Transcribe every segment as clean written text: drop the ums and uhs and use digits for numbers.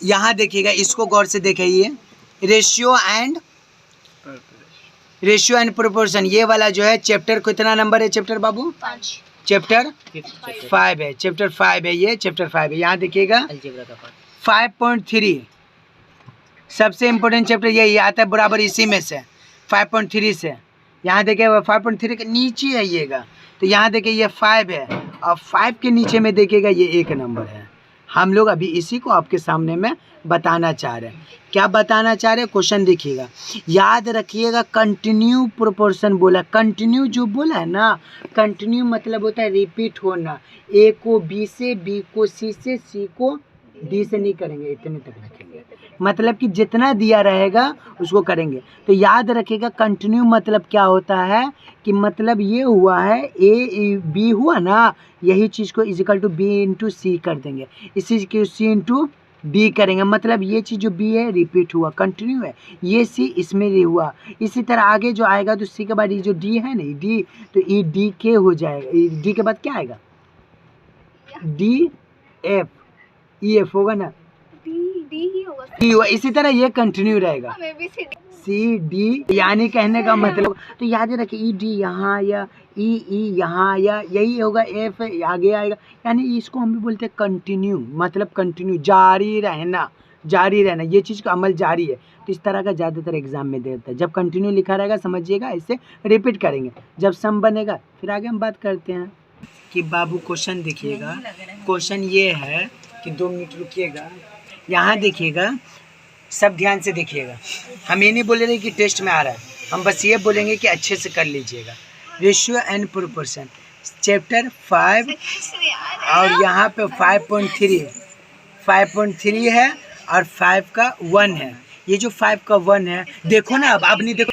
यहाँ देखिएगा, इसको गौर से देखिए, रेशियो एंड प्रोपोर्शन, ये वाला जो है चैप्टर कितना नंबर है चैप्टर बाबू? 5। चैप्टर 5 है, चैप्टर 5 है, ये चैप्टर 5 है। यहाँ देखिएगा 5.3 सबसे इम्पोर्टेंट चैप्टर यही आता है, बराबर इसी में से 5.3 से। यहाँ देखिए 5.3 के नीचे आइएगा तो यहाँ देखिए ये 5 है, और 5 के नीचे में देखिएगा ये 1 नंबर है। हम लोग अभी इसी को आपके सामने में बताना चाह रहे हैं। क्या बताना चाह रहे हैं? क्वेश्चन देखिएगा, याद रखिएगा, कंटिन्यू प्रोपोर्शन बोला। कंटिन्यू जो बोला है ना, कंटिन्यू मतलब होता है रिपीट होना। ए को बी से, बी को सी से, सी को डी से नहीं करेंगे, इतने तक रखेंगे। मतलब कि जितना दिया रहेगा उसको करेंगे। तो याद रखिएगा कंटिन्यू मतलब क्या होता है कि मतलब ये हुआ है ए बी हुआ ना, यही चीज़ को इजिकल टू बी इंटू सी कर देंगे, इसी को सी इंटू डी करेंगे। मतलब ये चीज़ जो बी है रिपीट हुआ, कंटिन्यू है, ये सी इसमें ये हुआ। इसी तरह आगे जो आएगा तो सी के बाद ये जो डी है ना, डी, तो ये डी के हो जाएगा। डी के बाद क्या आएगा? डी एफ, ई एफ होगा ना, डी ही होगा। डी हुआ। इसी तरह ये कंटिन्यू रहेगा, सी डी, यानी कहने का मतलब, तो याद रखिए ई डी यहाँ या ई यहाँ या यही होगा, एफ आगे आएगा, यानी इसको हम भी बोलते हैं कंटिन्यू। मतलब कंटिन्यू, जारी रहना, जारी रहना, ये चीज़ का अमल जारी है। तो इस तरह का ज़्यादातर एग्जाम में देता है। जब कंटिन्यू लिखा रहेगा समझिएगा, इससे रिपीट करेंगे। जब सम बनेगा फिर आगे हम बात करते हैं। कि बाबू क्वेश्चन देखिएगा, क्वेश्चन ये है कि 2 मिनट रुकिएगा, यहाँ देखिएगा, सब ध्यान से देखिएगा। हम ये नहीं बोले रहे कि टेस्ट में आ रहा है, हम बस ये बोलेंगे कि अच्छे से कर लीजिएगा। रेशियो एंड प्रोपोर्शन चैप्टर 5, और यहाँ पे 5.3 है और 5 का 1 है। ये जो 5 का 1 है, देखो ना, अब नहीं देखो,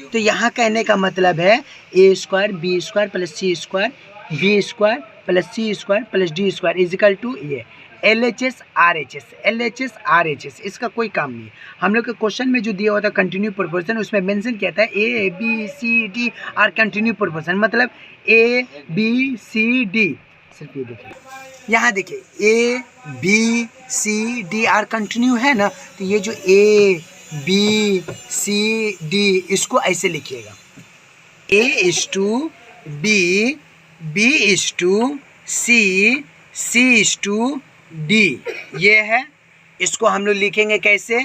तो यहाँ कहने का मतलब है a square B square plus C square B square plus C square plus D square equal to ये LHS RHS। इसका कोई काम नहीं है। हम लोग के क्वेश्चन में जो दिया हुआ था कंटिन्यू प्रोपोर्शन, उसमें मेंशन किया था A B C D are continue proportion, मतलब A B C D। सिर्फ ये देखिए, यहाँ देखिए A B C D are continue है ना, तो ये जो A B C D इसको ऐसे लिखिएगा, A is to B, B is to C, C is to D, ये है। इसको हम लोग लिखेंगे कैसे?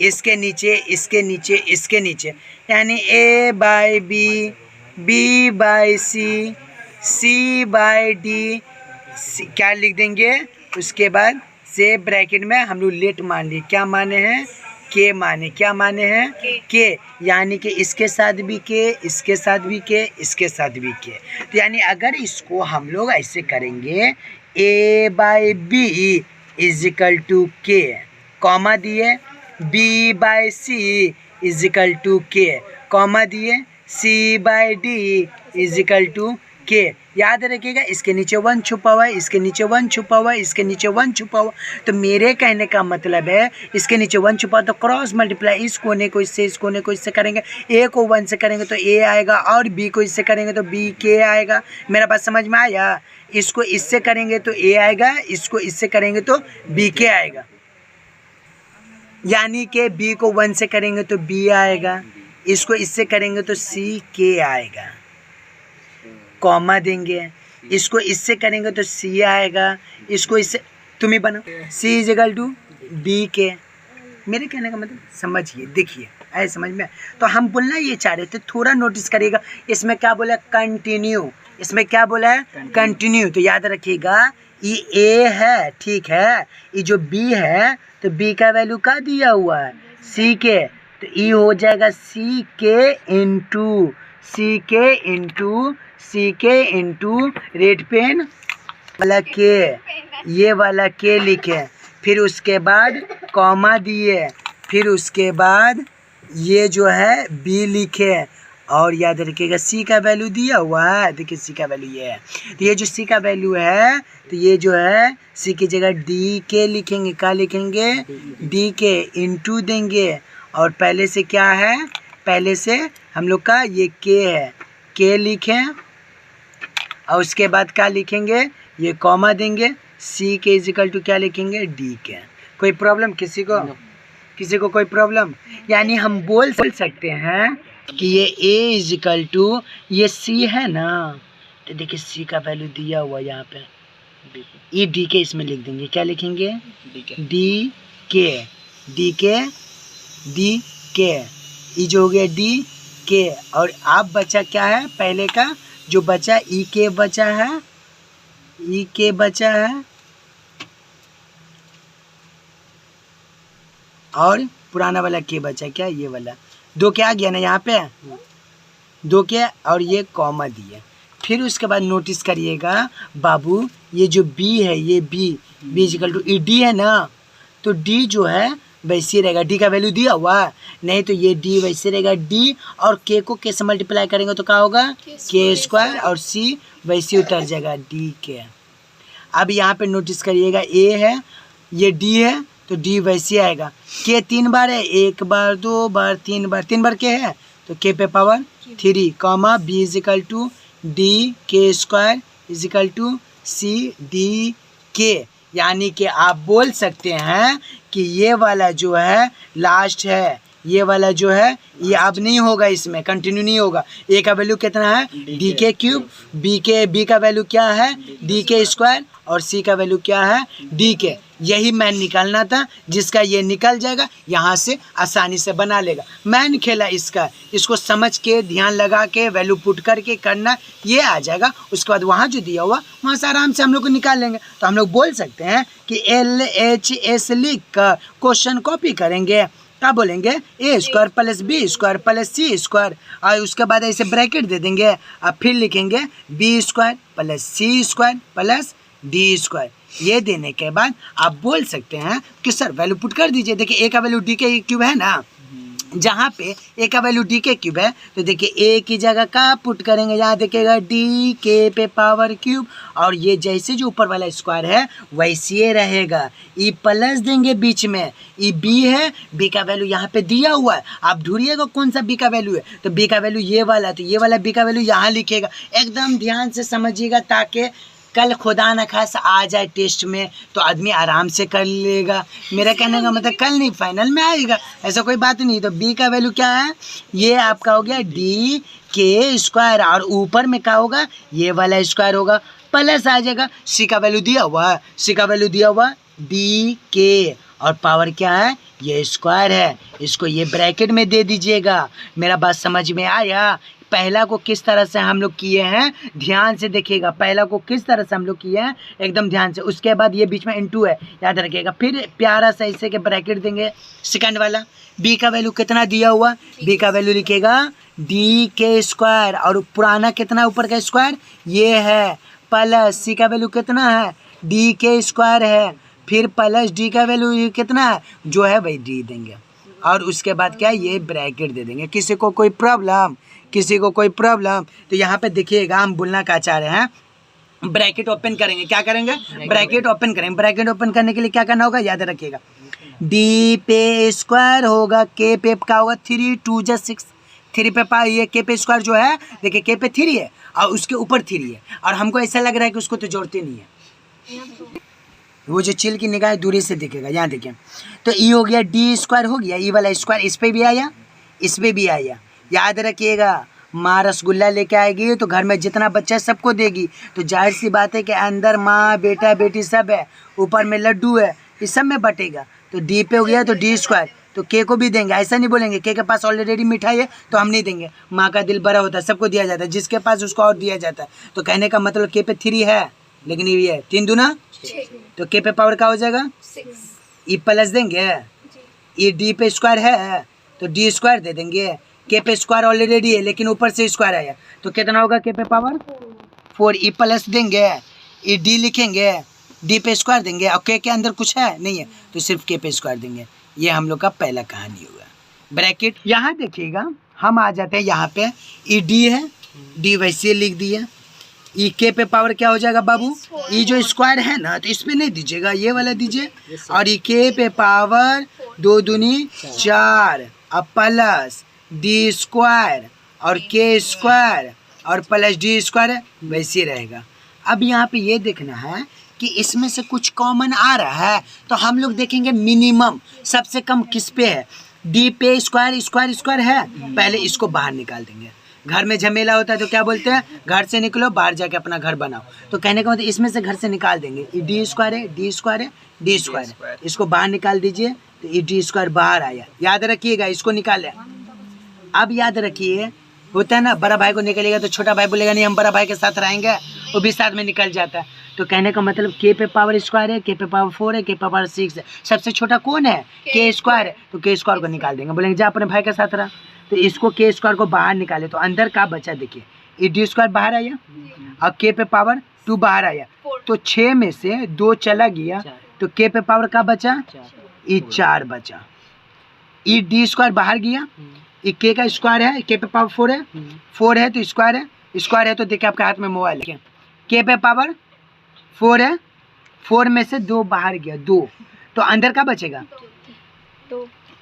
इसके नीचे, इसके नीचे, इसके नीचे, यानी A by B, B by C, C by D, क्या लिख देंगे? उसके बाद से ब्रैकेट में हम लोग लेट मान लिए, क्या माने हैं? के माने, क्या माने हैं? के, यानी कि इसके साथ भी के, इसके साथ भी के, इसके साथ भी के। तो यानी अगर इसको हम लोग ऐसे करेंगे, A by B equal to के, कॉमा दिए, B by C equal to के, कॉमा दिए, C by D equal to के। याद रखिएगा, इसके नीचे 1 छुपा हुआ है, इसके नीचे 1 छुपा हुआ है, इसके नीचे 1 छुपा हुआ। तो मेरे कहने का मतलब है इसके नीचे 1 छुपा, तो क्रॉस मल्टीप्लाई, इस कोने को इससे, इस कोने को इससे करेंगे। A को 1 से करेंगे तो A आएगा, और B को इससे करेंगे तो B के आएगा। मेरा बात समझ में आया? इसको इससे करेंगे तो A आएगा, इसको इससे करेंगे तो B के आएगा, यानी कि B को 1 से करेंगे तो B आएगा, इसको इससे करेंगे तो C के आएगा, कॉमा देंगे, इसको इससे करेंगे तो C आएगा, इसको इससे, तुम ही बनाओ, C इजिकल टू D के। मेरे कहने का मतलब समझिए, देखिए, ऐसे समझ में। तो हम बोलना ये चाह रहे थे, थोड़ा नोटिस करिएगा, इसमें क्या बोला? कंटिन्यू। इसमें क्या बोला है? कंटिन्यू। तो याद रखिएगा, ये A है, ठीक है, ये जो B है, तो B का वैल्यू क्या दिया हुआ है? C के, तो E हो जाएगा C के इंटू C के इंटू C के इंटू रेड पेन वाला के, ये वाला के लिखे, फिर उसके बाद कॉमा दिए, फिर उसके बाद ये जो है B लिखे, और याद रखिएगा C का वैल्यू दिया हुआ है, देखिए C का वैल्यू ये है। तो ये जो C का वैल्यू है, तो ये जो है C की जगह D के लिखेंगे, क्या लिखेंगे? D के इंटू देंगे, और पहले से क्या है? पहले से हम लोग का ये के है, के लिखें, और उसके बाद क्या लिखेंगे? ये कॉमा देंगे, C के इजिकल टू क्या लिखेंगे? D के। कोई प्रॉब्लम किसी को? किसी को कोई प्रॉब्लम? यानी हम बोल सकते हैं कि ये a इजिकल टू ये c है ना, तो देखिए c का वैल्यू दिया हुआ यहाँ पे, ई डी के इसमें लिख देंगे। क्या लिखेंगे? डी के ई जो हो गया डी के, और आप बचा क्या है पहले का जो बचा ई के बचा है, और पुराना वाला के बचा क्या, ये वाला दो क्या आ गया ना यहाँ पे, दो के और ये कॉमा दिए। फिर उसके बाद नोटिस करिएगा बाबू, ये जो b है ये b equal to E D है ना, तो d जो है वैसे रहेगा, d का वैल्यू दिया हुआ नहीं, तो ये d वैसे रहेगा d, और k को k से मल्टीप्लाई करेंगे तो क्या होगा k स्क्वायर, और c वैसे उतर जाएगा d के। अब यहाँ पे नोटिस करिएगा a है, ये d है, तो d वैसे आएगा। k 3 बार है, 1 बार 2 बार 3 बार k है, तो k पे power 3 comma b equal to D के square equal to C D के। यानी कि आप बोल सकते हैं कि ये वाला जो है लास्ट है, ये वाला जो है ये अब नहीं होगा, इसमें कंटिन्यू नहीं होगा। ए का वैल्यू कितना है डी के क्यूब, बी का वैल्यू क्या है डी के स्क्वायर, और सी का वैल्यू क्या है डी के। यही मैन निकालना था, जिसका ये निकल जाएगा यहाँ से आसानी से बना लेगा। मैन खेला इसका, इसको समझ के ध्यान लगा के वैल्यू पुट करके करना, ये आ जाएगा। उसके बाद वहाँ जो दिया हुआ वहाँ से आराम से हम लोग को निकाल लेंगे। तो हम लोग बोल सकते हैं कि LHS लिख कर क्वेश्चन कॉपी करेंगे, क्या बोलेंगे A square plus B square plus C square, और उसके बाद ऐसे ब्रैकेट दे देंगे, और फिर लिखेंगे B square plus C square plus D square. ये देने के बाद आप बोल सकते हैं कि सर वैल्यू पुट कर दीजिए। देखिए ए का वैल्यू डी के क्यूब है ना, जहाँ पे ए का वैल्यू डी के क्यूब है, तो देखिए ए की जगह का पुट करेंगे, यहाँ देखिएगा डी के पे पावर क्यूब, और ये जैसे जो ऊपर वाला स्क्वायर है वैसे रहेगा। ई प्लस देंगे बीच में, ई बी है, बी का वैल्यू यहाँ पे दिया हुआ है, आप ढूंढिएगा कौन सा बी का वैल्यू है, तो बी का वैल्यू ये वाला, तो ये वाला बी का वैल्यू यहाँ लिखेगा। एकदम ध्यान से समझिएगा, ताकि कल खुदा न खास आ जाए टेस्ट में तो आदमी आराम से कर लेगा। मेरा कहने का मतलब कल नहीं, फाइनल में आएगा, ऐसा कोई बात नहीं। तो बी का वैल्यू क्या है, ये आपका हो गया डी के स्क्वायर, और ऊपर में क्या होगा ये वाला स्क्वायर होगा, प्लस आ जाएगा। सी का वैल्यू दिया हुआ, सी का वैल्यू दिया हुआ डी के, और पावर क्या है ये स्क्वायर है, इसको ये ब्रैकेट में दे दीजिएगा। मेरा बात समझ में आया? पहला को किस तरह से हम लोग किए हैं, ध्यान से देखिएगा, पहला को किस तरह से हम लोग किए हैं एकदम ध्यान से। उसके बाद ये बीच में इनटू है, याद रखिएगा। फिर प्यारा सा ऐसे के ब्रैकेट देंगे। सेकंड वाला बी का वैल्यू कितना दिया हुआ, बी का वैल्यू लिखिएगा डी के स्क्वायर, और पुराना कितना ऊपर का स्क्वायर ये है, प्लस सी का वैल्यू कितना है डी के स्क्वायर है, फिर प्लस डी का वैल्यू कितना है जो है वही डी देंगे, और उसके बाद क्या ये ब्रैकेट दे देंगे। किसी को कोई प्रॉब्लम, किसी को कोई प्रॉब्लम? तो यहाँ पे देखिएगा हम बोलना क्या चाह रहे हैं, ब्रैकेट ओपन करेंगे। क्या करेंगे ब्रैकेट ओपन करेंगे। ब्रैकेट ओपन करने के लिए क्या करना होगा याद रखिएगा, डी पे स्क्वायर होगा, के पे क्या होगा 3 2 जा 6, 3 पे पा, ये के पे स्क्वायर जो है देखिए के पे 3 है और उसके ऊपर 3 है, और हमको ऐसा लग रहा है कि उसको तो जोड़ते नहीं है, वो जो चिल की निगाह दूरी से दिखेगा। यहाँ देखिए, तो ई हो गया डी स्क्वायर हो गया, ई वाला स्क्वायर इस पे भी आया, इस पे भी आया। याद रखिएगा, माँ रसगुल्ला लेके आएगी तो घर में जितना बच्चा है सबको देगी, तो जाहिर सी बात है कि अंदर माँ बेटा बेटी सब है, ऊपर में लड्डू है, इस सब में बटेगा। तो डी पे हो गया तो डी स्क्वायर, तो के को भी देंगे। ऐसा नहीं बोलेंगे के पास ऑलरेडी मिठाई है तो हम नहीं देंगे। माँ का दिल बड़ा होता है, सबको दिया जाता है, जिसके पास उसको और दिया जाता है। तो कहने का मतलब के पे 3 है, लेकिन ये है 3 दूना, तो के पे पावर क्या हो जाएगा 6, ई प्लस देंगे, ये डी पे स्क्वायर है तो डी स्क्वायर दे देंगे। के पे स्क्वायर ऑलरेडी है लेकिन ऊपर से स्क्वायर आया, तो कितना होगा के पे पावर 4, ई प्लस देंगे, ई डी लिखेंगे, डी पे स्क्वायर देंगे, और के अंदर कुछ है नहीं है तो सिर्फ के पे स्क्वायर देंगे। ये हम लोग का पहला कहानी हुआ। ब्रैकेट यहाँ देखिएगा, हम आ जाते हैं यहाँ पे, ई डी है, डी वैसे लिख दिए, ई के पे पावर क्या हो जाएगा बाबू, ई जो स्क्वायर है ना तो इसमें नहीं दीजिएगा, ये वाला दीजिए, और ई के पे पावर 2 दूनी 4, अब प्लस डी स्क्वायर और के स्क्वायर और प्लस डी स्क्वायर वैसे रहेगा। अब यहाँ पे ये देखना है कि इसमें से कुछ कॉमन आ रहा है, तो हम लोग देखेंगे मिनिमम सबसे कम किस पे है। डी पे स्क्वायर स्क्वायर स्क्वायर है, पहले इसको बाहर निकाल देंगे। घर में झमेला होता है तो क्या बोलते हैं, घर से निकलो बाहर जाके अपना घर बनाओ। तो कहने का मतलब इसमें से घर से निकाल देंगे। ये डी स्क्वायर है, डी स्क्वायर है, डी स्क्वायर है, इसको बाहर निकाल दीजिए तो ये डी स्क्वायर बाहर आया। याद रखिएगा, इसको निकाले। अब याद रखिए, होता है ना बड़ा भाई को निकलेगा तो छोटा भाई बोलेगा नहीं हम बड़ा भाई के साथ रहेंगे, वो भी साथ में निकल जाता है। तो कहने का मतलब के पे पावर स्क्वायर है, के पे पावर 4 है, के पे पावर 6 है, सबसे छोटा कौन है, के स्क्वायर है। तो के स्क्वायर को निकाल देंगे, बोलेंगे जा अपने भाई के साथ रहा। तो इसको के स्क्वायर को बाहर निकाले तो अंदर का बचा, देखिए ये डी स्क्वायर बाहर आया और के पे पावर 2 बाहर आया, तो 6 में से 2 चला गया, तो के पे पावर का बचा, ये 4 बचा। ये डी स्क्वायर बाहर गया, ये के का स्क्वायर है, के पे पावर 4 है, 4 है तो स्क्वायर है, स्क्वायर है तो देखिए आपके हाथ में मोबाइल है, के पे पावर 4 है, 4 में से 2 बाहर गया, 2, तो अंदर का बचेगा,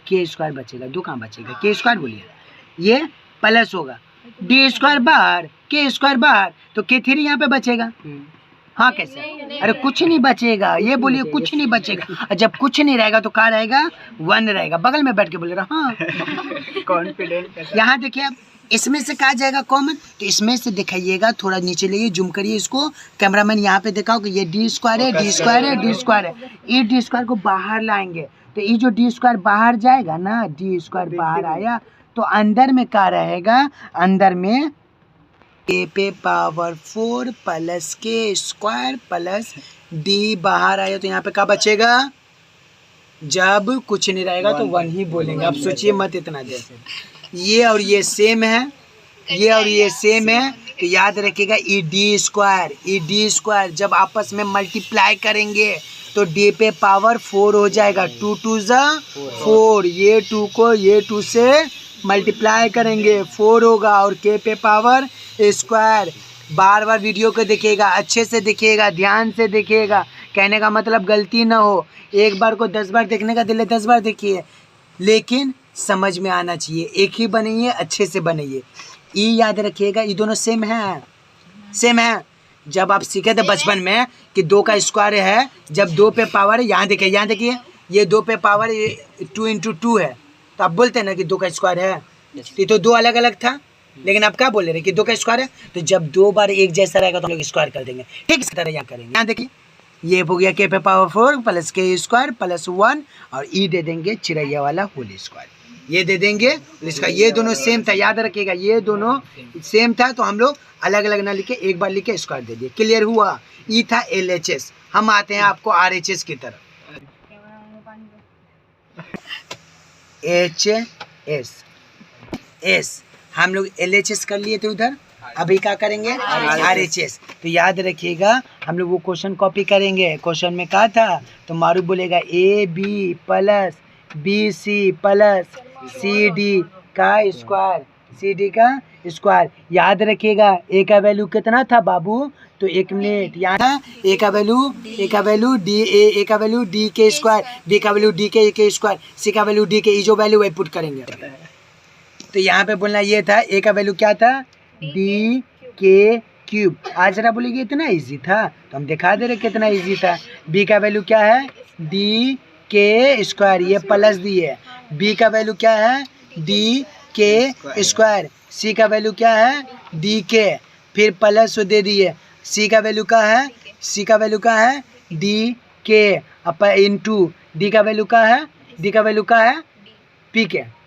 के स्क्वायर बचेगा, 2 कहाँ बचेगा, के स्क्वायर बोलिए, ये प्लस होगा, डी स्क्वायर बाहर, के स्क्वायर बाहर, तो के 3 यहाँ पे बचेगा। हाँ कैसे, अरे कुछ नहीं बचेगा, ये बोलिए कुछ नहीं बचेगा, और जब कुछ नहीं रहेगा तो क्या रहेगा, 1 रहेगा। बगल में बैठ के बोले रहा हाँ कॉन्फिडेंट। यहाँ देखिए अब इसमें से कहा जाएगा कॉमन, तो इसमें से दिखाइएगा, थोड़ा नीचे लेइए, जूम करिए इसको, कैमरामैन यहाँ पे दिखाओ कि ये डी स्क्वायर है, डी स्क्वायर है, डी स्क्वायर है। ये डी स्क्वायर को बाहर लाएंगे तो ये जो डी स्क्वायर बाहर जाएगा ना, डी स्क्वायर बाहर आया तो अंदर में क्या रहेगा, अंदर में ए पे पावर 4 प्लस के स्क्वायर प्लस डी बाहर आया, तो यहाँ पे क्या बचेगा, जब कुछ नहीं रहेगा तो 1 ही बोलेंगे। अब सोचिए मत इतना देर, ये और ये सेम है, ये और ये सेम है, तो याद रखिएगा ई डी स्क्वायर जब आपस में मल्टीप्लाई करेंगे तो डी पे पावर 4 हो जाएगा, 2 2 ज़ा 4, ये 2 को ये 2 से मल्टीप्लाई करेंगे 4 होगा, और के पे पावर स्क्वायर। बार बार वीडियो को देखिएगा, अच्छे से देखिएगा, ध्यान से देखिएगा, कहने का मतलब गलती ना हो, एक बार को 10 बार देखने का दिल है 10 बार देखिए, लेकिन समझ में आना चाहिए, एक ही बनाइए, अच्छे से बनाइए। ये याद रखिएगा, ये दोनों सेम है, सेम है। जब आप सीखे थे बचपन में कि 2 का स्क्वायर है, जब 2 पे पावर है, यहाँ देखिए, यहाँ देखिए, ये 2 पे पावर 2 × 2 है, तो आप बोलते हैं ना कि 2 का स्क्वायर है, तो 2 अलग अलग था, लेकिन आप क्या बोल रहे हैं कि 2 का स्क्वायर है, तो जब 2 बार एक जैसा रहेगा तो हम लोग स्क्वायर कर देंगे, ठीक इसी तरह यहाँ करेंगे। यहाँ देखिए ये हो गया के पे पावर 4 प्लस के स्क्वायर प्लस 1, और ई दे देंगे चिड़ैया वाला होल स्क्वायर, ये दे देंगे इसका। ये दोनों सेम था, याद रखिएगा, ये दोनों सेम था, तो हम लोग अलग अलग ना लिखे, एक बार लिखे स्क्वायर दे दिए, क्लियर हुआ। ई था LHS, हम आते हैं आपको RHS की तरफ। HS हम लोग LHS कर लिए थे उधर, अभी क्या करेंगे RHS। तो याद रखिएगा, हम लोग वो क्वेश्चन कॉपी करेंगे। क्वेश्चन में क्या था, तो मारू बोलेगा AB plus BC plus CD का स्क्वायर, CD का स्क्वायर। याद रखिएगा A का वैल्यू कितना था बाबू, तो 1 मिनट, यहाँ था A का वैल्यू A का वैल्यू D के स्क्वायर, B का वैल्यू D के स्क्वायर, C का वैल्यू D के, जो वैल्यू वही पुट करेंगे। तो यहाँ पे बोलना ये था, A का वैल्यू क्या था, D के क्यूब। आज जरा बोलेगी इतना इजी था, तो हम दिखा दे रहे कितना इजी था। B का वैल्यू क्या है, D के स्क्वायर, ये प्लस दिए। B का वैल्यू क्या है, D के स्क्वायर। C का वैल्यू क्या है, D के, फिर प्लस दे दिए। C का वैल्यू क्या है, C का वैल्यू क्या है, D के इंटू D का वैल्यू क्या है, D का वैल्यू क्या है, P के,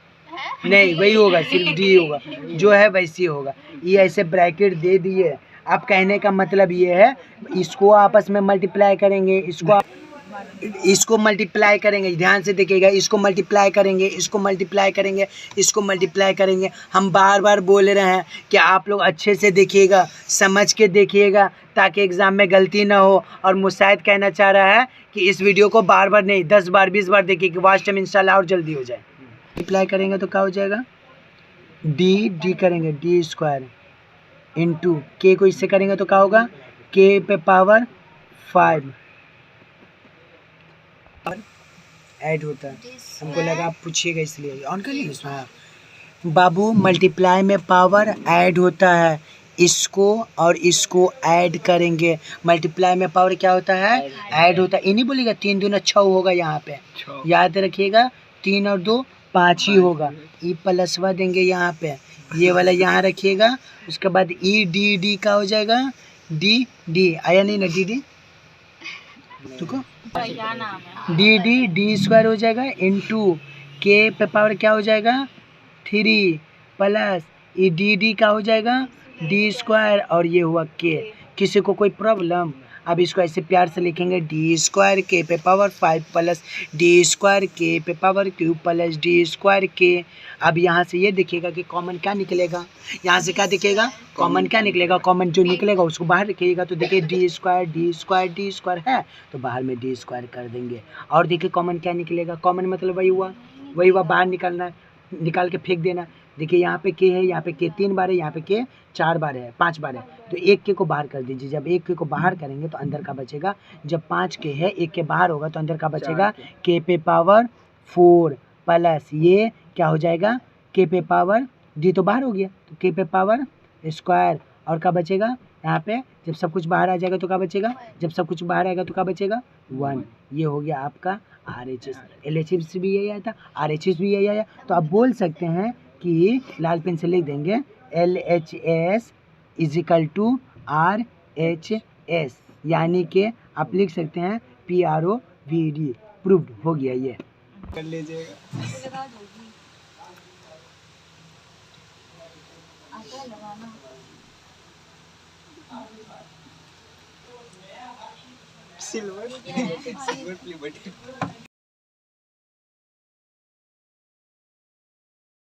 नहीं वही होगा, सिर्फ D होगा, जो है वैसी होगा। ये ऐसे ब्रैकेट दे दिए। अब कहने का मतलब ये है, इसको आपस में मल्टीप्लाई करेंगे, इसको मल्टीप्लाई करेंगे, ध्यान से देखिएगा, इसको मल्टीप्लाई करेंगे, इसको मल्टीप्लाई करेंगे, इसको मल्टीप्लाई करेंगे। हम बार बार बोल रहे हैं कि आप लोग अच्छे से देखिएगा, समझ के देखिएगा, ताकि एग्ज़ाम में गलती ना हो। और मुशाहिद कहना चाह रहा है कि इस वीडियो को बार बार नहीं, 10 बार 20 बार देखिए, कि वास्ट टाइम इंशाल्लाह और जल्दी हो जाए। मल्टीप्लाई करेंगे तो क्या हो जाएगा, D करेंगे D स्क्वायर इंटू के को इससे करेंगे तो क्या होगा, के पे पावर 5 ऐड होता है। हमको लगा आप पूछिएगा इसलिए ऑन कर लीजिए इसमें। बाबू मल्टीप्लाई में पावर ऐड होता है, इसको और इसको ऐड करेंगे। मल्टीप्लाई में पावर क्या होता है? ऐड होता है। ये नहीं बोलेगा 3 दूना 6 होगा यहाँ पे, याद रखिएगा 3 और 2 5 ही होगा। ई प्लसवा देंगे यहाँ पे, ये वाला यहाँ रखिएगा। उसके बाद ई डी डी का हो जाएगा डी डी, आया नहीं ना डी डी, देखो क्या नाम है? डी डी डी स्क्वायर हो जाएगा इनटू के पे पावर क्या हो जाएगा 3 प्लस ई डी डी का हो जाएगा डी स्क्वायर और ये हुआ के। किसी को कोई प्रॉब्लम? अब इसको ऐसे प्यार से लिखेंगे डी स्क्वायर के पे पावर 5 प्लस डी स्क्वायर के पे power cube plus D square के। अब यहाँ से ये देखिएगा कि कॉमन क्या निकलेगा, यहाँ से क्या दिखेगा कॉमन क्या निकलेगा, कॉमन जो निकलेगा उसको बाहर रखिएगा। तो देखिए डी स्क्वायर है तो बाहर में डी स्क्वायर कर देंगे। और देखिए कॉमन क्या निकलेगा, कॉमन मतलब वही हुआ बाहर निकालना है, निकाल के फेंक देना। देखिए यहाँ पे के है, यहाँ पे के 3 बार है, यहाँ पे के 4 बार है, 5 बार है, तो एक के को बाहर कर दीजिए। जब एक के को बाहर करेंगे तो अंदर का बचेगा, जब 5 के है एक के बाहर होगा तो अंदर का बचेगा के पे पावर 4 प्लस ये क्या हो जाएगा के पे पावर डी तो बाहर हो गया तो के पे पावर स्क्वायर, और क्या बचेगा यहाँ पे जब सब कुछ बाहर आ जाएगा तो क्या बचेगा, जब सब कुछ बाहर आएगा तो क्या बचेगा 1। ये हो गया आपका RHS। LHS भी यही आया था, RHS भी यही आया। तो आप बोल सकते हैं कि लाल पेन से लिख देंगे LHS is equal to RHS, यानी कि आप लिख सकते हैं PROVD। प्रूव्ड हो गया ये। कर लीजिएगा। लगा दोगी। आता है लगाना। Silver play button.